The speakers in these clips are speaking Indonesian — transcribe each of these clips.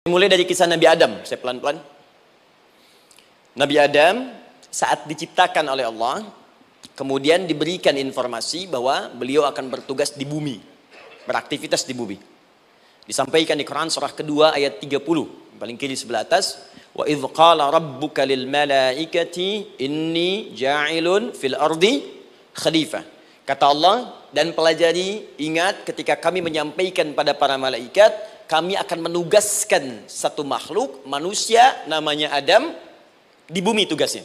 Mulai dari kisah Nabi Adam, saya pelan-pelan. Nabi Adam saat diciptakan oleh Allah, kemudian diberikan informasi bahwa beliau akan bertugas di bumi, beraktivitas di bumi. Disampaikan di Quran surah kedua ayat 30, paling kiri sebelah atas. Wa idh qala rabbuka lil malaikati inni ja'ilun fil ardi khalifah. Kata Allah, dan pelajari, ingat ketika kami menyampaikan pada para malaikat, kami akan menugaskan satu makhluk, manusia namanya Adam, di bumi tugasnya.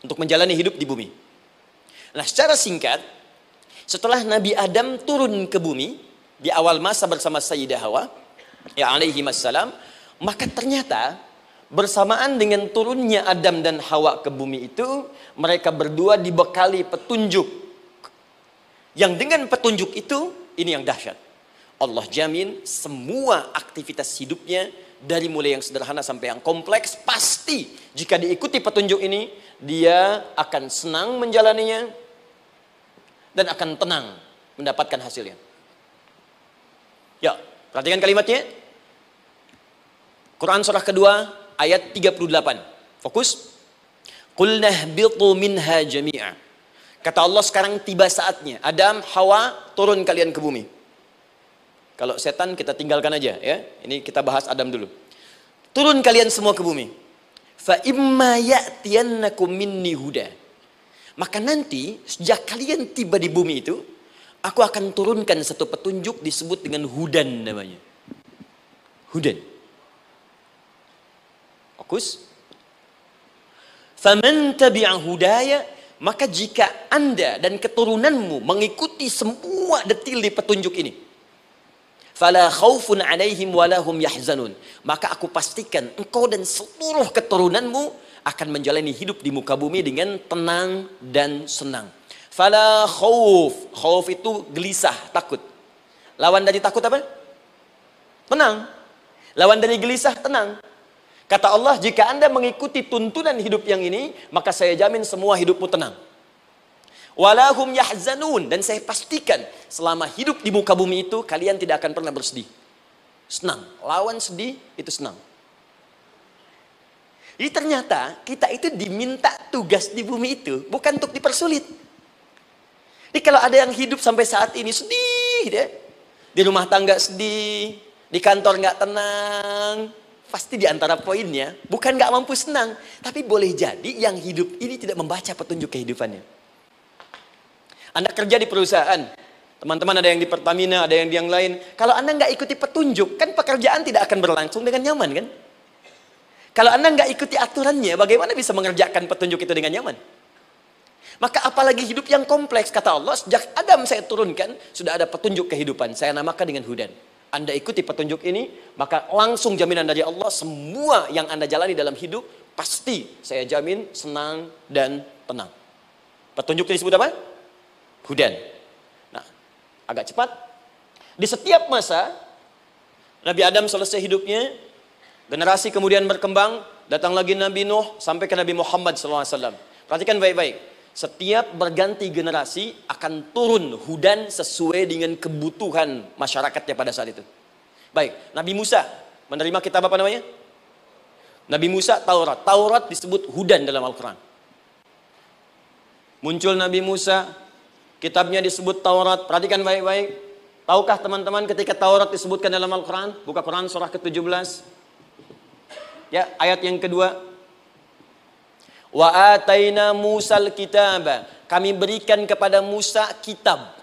Untuk menjalani hidup di bumi. Nah, secara singkat, setelah Nabi Adam turun ke bumi, di awal masa bersama Sayyidah Hawa, ya alaihi wassalam, maka ternyata bersamaan dengan turunnya Adam dan Hawa ke bumi itu, mereka berdua dibekali petunjuk. Yang dengan petunjuk itu, ini yang dahsyat. Allah jamin semua aktivitas hidupnya, dari mulai yang sederhana sampai yang kompleks, pasti jika diikuti petunjuk ini, dia akan senang menjalaninya, dan akan tenang mendapatkan hasilnya. Ya, perhatikan kalimatnya. Quran surah kedua, ayat 38. Fokus. Qul nahbitu minha jami'a. Kata Allah, sekarang tiba saatnya. Adam, Hawa, turun kalian ke bumi. Kalau setan kita tinggalkan aja ya. Ini kita bahas Adam dulu. Turun kalian semua ke bumi. Fa imma ya'tiyannakum minni huda. Maka nanti sejak kalian tiba di bumi itu, aku akan turunkan satu petunjuk disebut dengan hudan namanya. Hudan. Fokus. Faman tabi'a hudaya, maka jika Anda dan keturunanmu mengikuti semua detil di petunjuk ini, fala khaufun alaihim walahum yahzanun, maka aku pastikan engkau dan seluruh keturunanmu akan menjalani hidup di muka bumi dengan tenang dan senang. Fala khauf, khauf itu gelisah, takut. Lawan dari takut apa? Tenang. Lawan dari gelisah, tenang. Kata Allah, jika Anda mengikuti tuntunan hidup yang ini, maka saya jamin semua hidupmu tenang. Walahum yahzanun, dan saya pastikan selama hidup di muka bumi itu, kalian tidak akan pernah bersedih. Senang. Lawan sedih, itu senang. Jadi ternyata kita itu diminta tugas di bumi itu bukan untuk dipersulit. Jadi kalau ada yang hidup sampai saat ini sedih, deh, di rumah tangga sedih, di kantor nggak tenang, pasti di antara poinnya bukan nggak mampu senang, tapi boleh jadi yang hidup ini tidak membaca petunjuk kehidupannya. Anda kerja di perusahaan, teman-teman ada yang di Pertamina, ada yang di yang lain. Kalau Anda nggak ikuti petunjuk, kan pekerjaan tidak akan berlangsung dengan nyaman, kan? Kalau Anda nggak ikuti aturannya, bagaimana bisa mengerjakan petunjuk itu dengan nyaman? Maka apalagi hidup yang kompleks, kata Allah, sejak Adam saya turunkan, sudah ada petunjuk kehidupan, saya namakan dengan hudan. Anda ikuti petunjuk ini, maka langsung jaminan dari Allah, semua yang Anda jalani dalam hidup, pasti saya jamin senang dan tenang. Petunjuk ini disebut apa? Hudan. Nah, agak cepat. Di setiap masa, Nabi Adam selesai hidupnya, generasi kemudian berkembang, datang lagi Nabi Nuh, sampai ke Nabi Muhammad SAW. Perhatikan baik-baik. Setiap berganti generasi akan turun hudan sesuai dengan kebutuhan masyarakatnya pada saat itu. Baik, Nabi Musa menerima kitab apa namanya? Nabi Musa Taurat. Taurat disebut hudan dalam Al-Quran. Muncul Nabi Musa, kitabnya disebut Taurat. Perhatikan baik-baik. Tahukah teman-teman ketika Taurat disebutkan dalam Al-Quran? Buka Quran surah ke-17. Ya, ayat yang kedua. Wa ataina Musal kitaba, kami berikan kepada Musa kitab.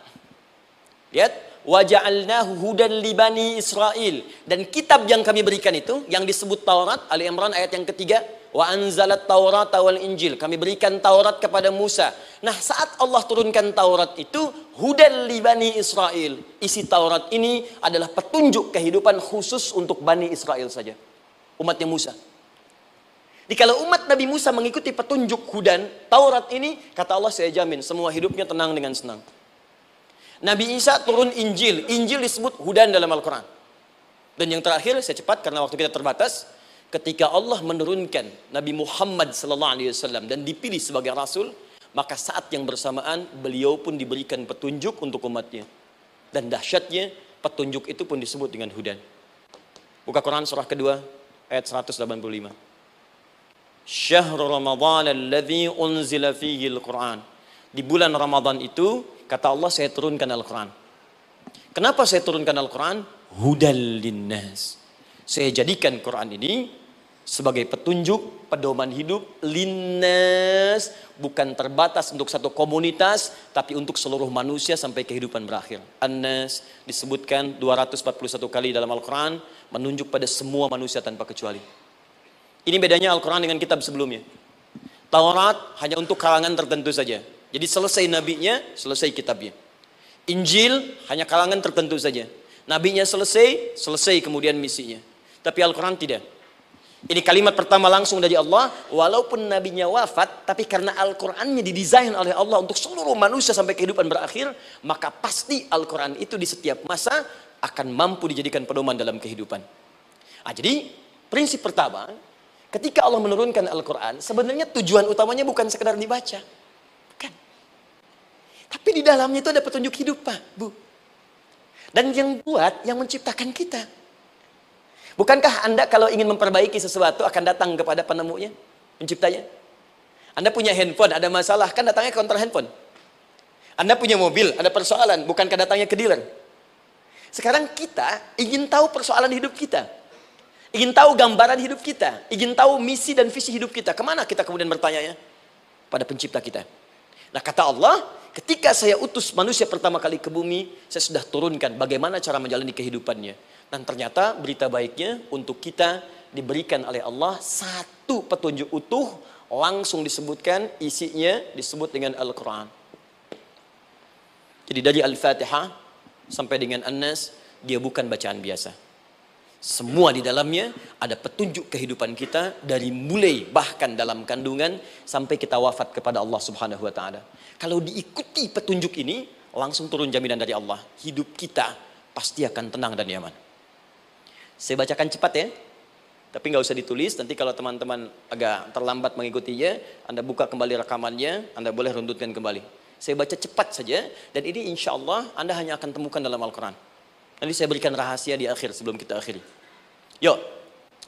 Lihat, wa ja'alnahu hudan li bani Israil, dan kitab yang kami berikan itu yang disebut Taurat, Ali Imran ayat yang ketiga, wa anzalat Taurata wal Injil, kami berikan Taurat kepada Musa. Nah, saat Allah turunkan Taurat itu hudan li bani Israil, isi Taurat ini adalah petunjuk kehidupan khusus untuk Bani Israel saja, umatnya Musa. Jadi kalau umat Nabi Musa mengikuti petunjuk hudan Taurat ini, kata Allah, saya jamin semua hidupnya tenang dengan senang. Nabi Isa turun Injil. Injil disebut hudan dalam Al-Quran. Dan yang terakhir, saya cepat karena waktu kita terbatas, ketika Allah menurunkan Nabi Muhammad SAW dan dipilih sebagai Rasul, maka saat yang bersamaan beliau pun diberikan petunjuk untuk umatnya. Dan dahsyatnya petunjuk itu pun disebut dengan hudan. Buka Quran surah kedua ayat 185. Syahrul Ramadan alladzi unzila fihi al-Quran. Di bulan Ramadan itu, kata Allah, saya turunkan Al-Quran. Kenapa saya turunkan Al-Quran? Hudal linnas. Saya jadikan Quran ini sebagai petunjuk, pedoman hidup linnas, bukan terbatas untuk satu komunitas, tapi untuk seluruh manusia sampai kehidupan berakhir. An-Nas disebutkan 241 kali dalam Al-Quran, menunjuk pada semua manusia tanpa kecuali. Ini bedanya Al-Quran dengan kitab sebelumnya. Taurat hanya untuk kalangan tertentu saja. Jadi selesai nabinya, selesai kitabnya. Injil hanya kalangan tertentu saja. Nabinya selesai, selesai kemudian misinya. Tapi Al-Quran tidak. Ini kalimat pertama langsung dari Allah, walaupun nabinya wafat, tapi karena Al-Qurannya didesain oleh Allah untuk seluruh manusia sampai kehidupan berakhir, maka pasti Al-Quran itu di setiap masa akan mampu dijadikan pedoman dalam kehidupan. Jadi prinsip pertama, ketika Allah menurunkan Al-Quran, sebenarnya tujuan utamanya bukan sekedar dibaca. Bukan. Tapi di dalamnya itu ada petunjuk hidup, Pak, Bu. Dan yang buat, yang menciptakan kita. Bukankah Anda kalau ingin memperbaiki sesuatu akan datang kepada penemunya, penciptanya? Anda punya handphone, ada masalah, kan datangnya ke counter handphone. Anda punya mobil, ada persoalan, bukankah datangnya ke dealer? Sekarang kita ingin tahu persoalan hidup kita. Ingin tahu gambaran hidup kita. Ingin tahu misi dan visi hidup kita. Kemana kita kemudian bertanya? Pada pencipta kita. Nah, kata Allah, ketika saya utus manusia pertama kali ke bumi, saya sudah turunkan bagaimana cara menjalani kehidupannya. Dan ternyata berita baiknya untuk kita diberikan oleh Allah satu petunjuk utuh, langsung disebutkan, isinya disebut dengan Al-Quran. Jadi dari Al-Fatihah sampai dengan An-Nas, dia bukan bacaan biasa. Semua di dalamnya ada petunjuk kehidupan kita dari mulai bahkan dalam kandungan sampai kita wafat kepada Allah Subhanahu wa taala. Kalau diikuti petunjuk ini, langsung turun jaminan dari Allah. Hidup kita pasti akan tenang dan nyaman. Saya bacakan cepat ya. Tapi nggak usah ditulis, nanti kalau teman-teman agak terlambat mengikutinya, Anda buka kembali rekamannya, Anda boleh runtutkan kembali. Saya baca cepat saja, dan ini insya Allah Anda hanya akan temukan dalam Al-Quran. Nanti saya berikan rahasia di akhir sebelum kita akhiri. Yuk,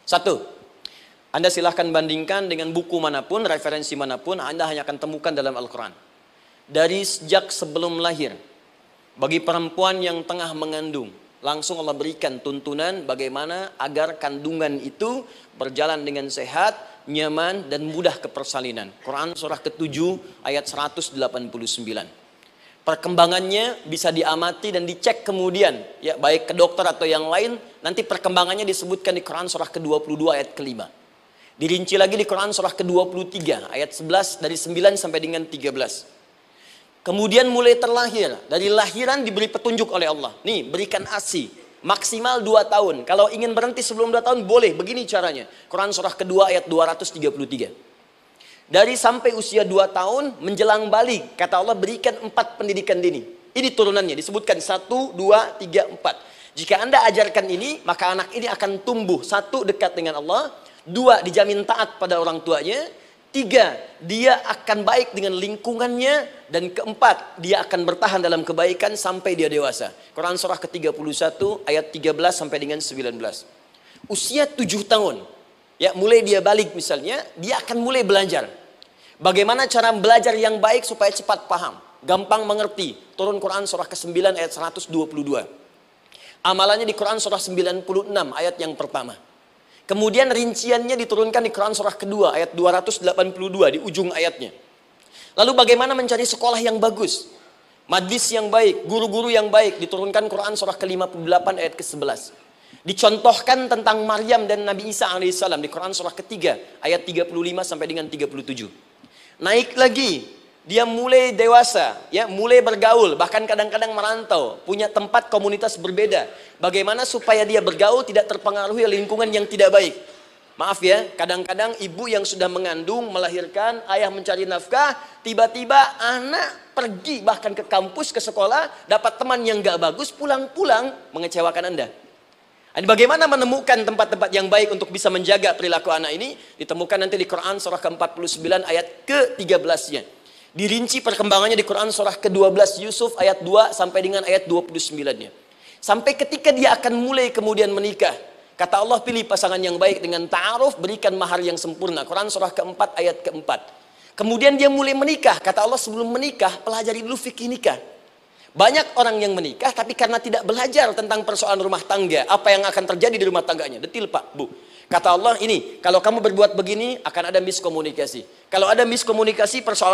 1. Anda silahkan bandingkan dengan buku manapun, referensi manapun, Anda hanya akan temukan dalam Al-Quran. Dari sejak sebelum lahir, bagi perempuan yang tengah mengandung, langsung Allah berikan tuntunan bagaimana agar kandungan itu berjalan dengan sehat, nyaman, dan mudah ke persalinan. Quran surah ke-7 ayat 189. Perkembangannya bisa diamati dan dicek kemudian, ya baik ke dokter atau yang lain. Nanti perkembangannya disebutkan di Quran surah ke-22 ayat ke-5. Dirinci lagi di Quran surah ke-23 ayat 11 dari 9 sampai dengan 13. Kemudian mulai terlahir, dari lahiran diberi petunjuk oleh Allah. Nih, berikan ASI, maksimal 2 tahun. Kalau ingin berhenti sebelum 2 tahun, boleh, begini caranya. Quran surah kedua ayat 233. Dari sampai usia 2 tahun, menjelang balik, kata Allah berikan 4 pendidikan dini. Ini turunannya, disebutkan 1, 2, 3, 4. Jika Anda ajarkan ini, maka anak ini akan tumbuh. 1, dekat dengan Allah. 2, dijamin taat pada orang tuanya. 3, dia akan baik dengan lingkungannya. Dan 4, dia akan bertahan dalam kebaikan sampai dia dewasa. Quran surah ke-31 ayat 13 sampai dengan 19. Usia 7 tahun, ya mulai dia balik misalnya, dia akan mulai belajar. Bagaimana cara belajar yang baik supaya cepat paham, gampang mengerti. Turun Quran surah ke-9 ayat 122. Amalannya di Quran surah 96 ayat yang pertama. Kemudian rinciannya diturunkan di Quran surah kedua ayat 282 di ujung ayatnya. Lalu bagaimana mencari sekolah yang bagus, majlis yang baik, guru-guru yang baik, diturunkan Quran surah ke-58 ayat ke-11. Dicontohkan tentang Maryam dan Nabi Isa alaihissalam di Quran surah ketiga ayat 35 sampai dengan 37. Naik lagi, dia mulai dewasa, ya mulai bergaul, bahkan kadang-kadang merantau, punya tempat komunitas berbeda. Bagaimana supaya dia bergaul tidak terpengaruhi lingkungan yang tidak baik. Maaf ya, kadang-kadang ibu yang sudah mengandung, melahirkan, ayah mencari nafkah, tiba-tiba anak pergi bahkan ke kampus, ke sekolah, dapat teman yang gak bagus, pulang-pulang mengecewakan Anda. Dan bagaimana menemukan tempat-tempat yang baik untuk bisa menjaga perilaku anak ini? Ditemukan nanti di Quran surah ke-49 ayat ke-13-nya. Dirinci perkembangannya di Quran surah ke-12 Yusuf ayat 2 sampai dengan ayat 29-nya. Sampai ketika dia akan mulai kemudian menikah. Kata Allah, pilih pasangan yang baik dengan ta'aruf, berikan mahar yang sempurna. Quran surah keempat ayat keempat. Kemudian dia mulai menikah. Kata Allah, sebelum menikah, pelajari dulu fikih nikah. Banyak orang yang menikah, tapi karena tidak belajar tentang persoalan rumah tangga, apa yang akan terjadi di rumah tangganya. Detil Pak, Bu. Kata Allah, ini, kalau kamu berbuat begini, akan ada miskomunikasi. Kalau ada miskomunikasi, persoalan